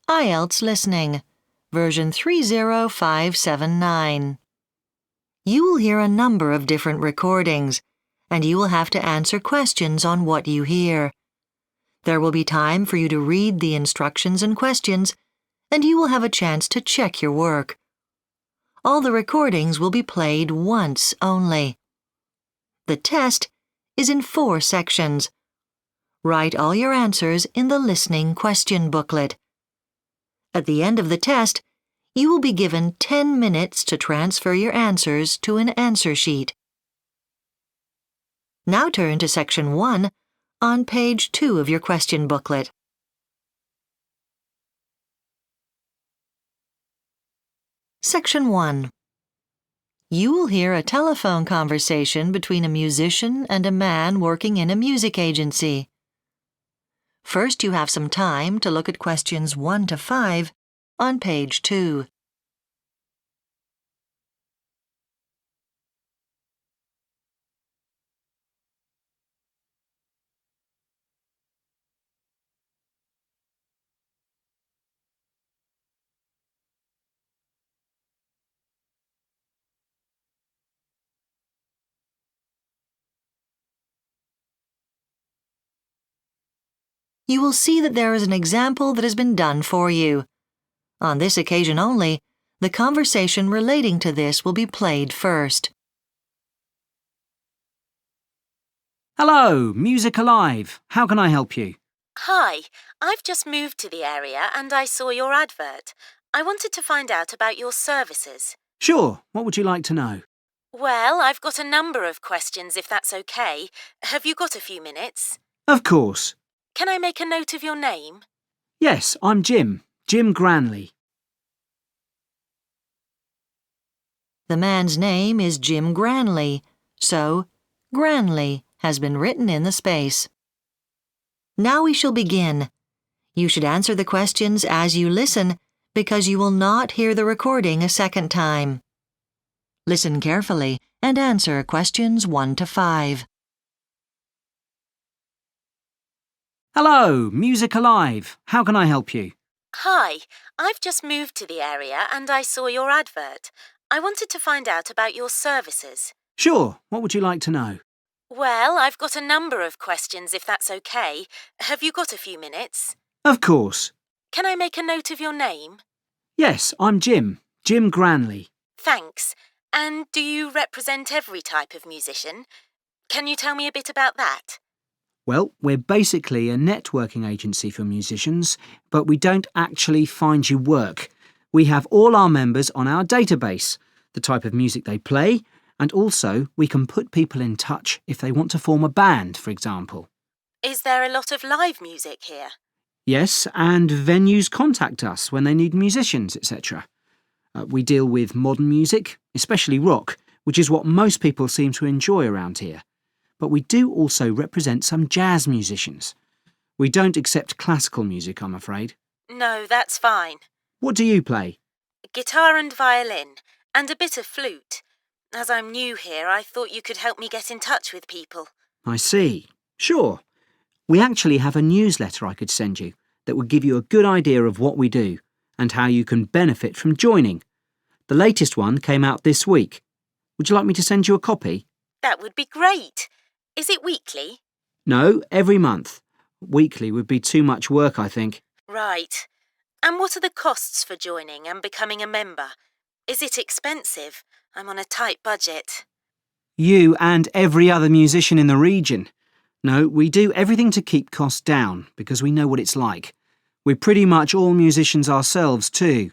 IELTS Listening, version 30579. You will hear a number of different recordings, and you will have to answer questions on what you hear. There will be time for you to read the instructions and questions, and you will have a chance to check your work. All the recordings will be played once only. The test is in 4 sections. Write all your answers in the listening question booklet. At the end of the test, you will be given 10 minutes to transfer your answers to an answer sheet. Now turn to Section 1 on page 2 of your question booklet. Section 1. You will hear a telephone conversation between a musician and a man working in a music agency. First, you have some time to look at questions 1 to 5 on page 2. You will see that there is an example that has been done for you. On this occasion only, the conversation relating to this will be played first. Hello, Music Alive. How can I help you? Hi, I've just moved to the area and I saw your advert. I wanted to find out about your services. Sure, what would you like to know? Well, I've got a number of questions if that's okay. Have you got a few minutes? Of course. Can I make a note of your name? Yes, I'm Jim Granley. The man's name is Jim Granley, so Granley has been written in the space. Now we shall begin. You should answer the questions as you listen because you will not hear the recording a second time. Listen carefully and answer questions 1 to 5. Hello, Music Alive. How can I help you? Hi, I've just moved to the area and I saw your advert. I wanted to find out about your services. Sure, what would you like to know? Well, I've got a number of questions if that's okay. Have you got a few minutes? Of course. Can I make a note of your name? Yes, I'm Jim Granley. Thanks. And do you represent every type of musician? Can you tell me a bit about that? Well, we're basically a networking agency for musicians, but we don't actually find you work. We have all our members on our database, the type of music they play, and also we can put people in touch if they want to form a band, for example. Is there a lot of live music here? Yes, and venues contact us when they need musicians, etc. We deal with modern music, especially rock, which is what most people seem to enjoy around here. But we do also represent some jazz musicians. We don't accept classical music, I'm afraid. No, that's fine. What do you play? Guitar and violin, and a bit of flute. As I'm new here, I thought you could help me get in touch with people. I see. Sure. We actually have a newsletter I could send you that would give you a good idea of what we do and how you can benefit from joining. The latest one came out this week. Would you like me to send you a copy? That would be great. Is it weekly? No, every month. Weekly would be too much work, I think. Right. And what are the costs for joining and becoming a member? Is it expensive? I'm on a tight budget. You and every other musician in the region. No, we do everything to keep costs down because we know what it's like. We're pretty much all musicians ourselves too.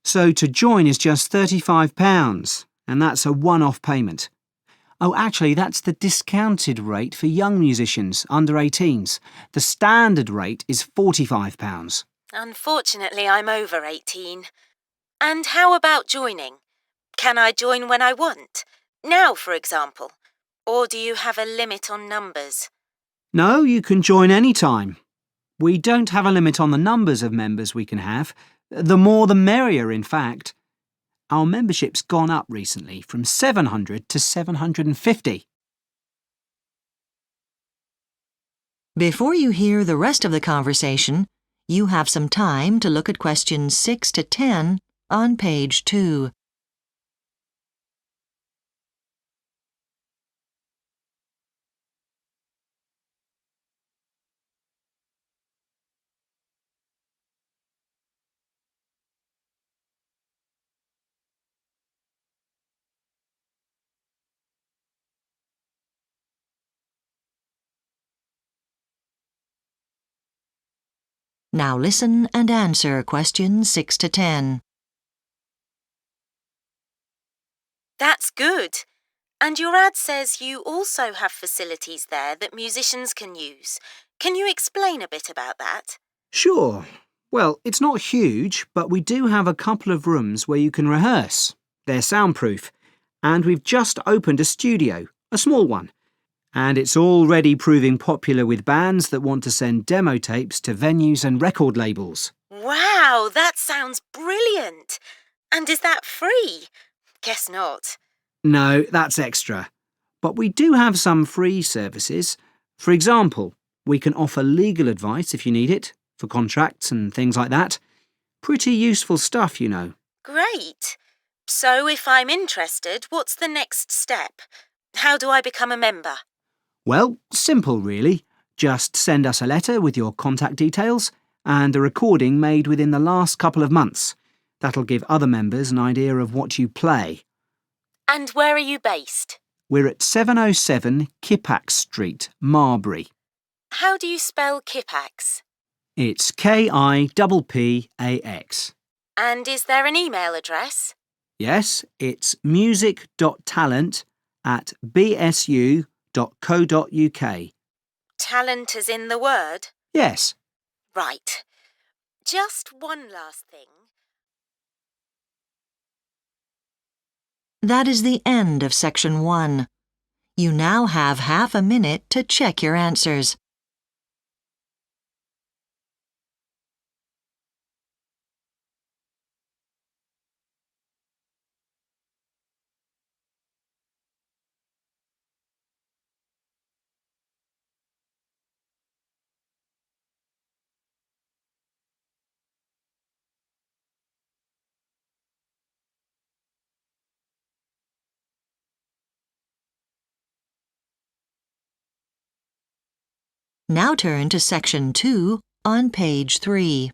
So to join is just £35, and that's a one-off payment. Oh, actually, that's the discounted rate for young musicians under 18s. The standard rate is £45. Unfortunately, I'm over 18. And how about joining? Can I join when I want? Now, for example? Or do you have a limit on numbers? No, you can join any time. We don't have a limit on the numbers of members we can have. The more the merrier, in fact. Our membership's gone up recently from 700 to 750. Before you hear the rest of the conversation, You have some time to look at questions 6 to 10 on page 2. Now listen and answer questions 6 to 10. That's good. And your ad says you also have facilities there that musicians can use. Can you explain a bit about that? Sure. Well, it's not huge, but we do have a couple of rooms where you can rehearse. They're soundproof. And we've just opened a studio, a small one. And it's already proving popular with bands that want to send demo tapes to venues and record labels. Wow, that sounds brilliant. And is that free? Guess not. No, that's extra. But we do have some free services. For example, we can offer legal advice if you need it, for contracts and things like that. Pretty useful stuff, you know. Great. So if I'm interested, what's the next step? How do I become a member? Well, simple really. Just send us a letter with your contact details and a recording made within the last couple of months. That'll give other members an idea of what you play. And where are you based? We're at 707 Kippax Street, Marbury. How do you spell Kippax? It's Kippax. And is there an email address? Yes, it's music.talent@bsu.co.uk. Talent as in the word? Yes. Right. Just one last thing. That is the end of section 1. You now have half a minute to check your answers. Now turn to section 2 on page 3.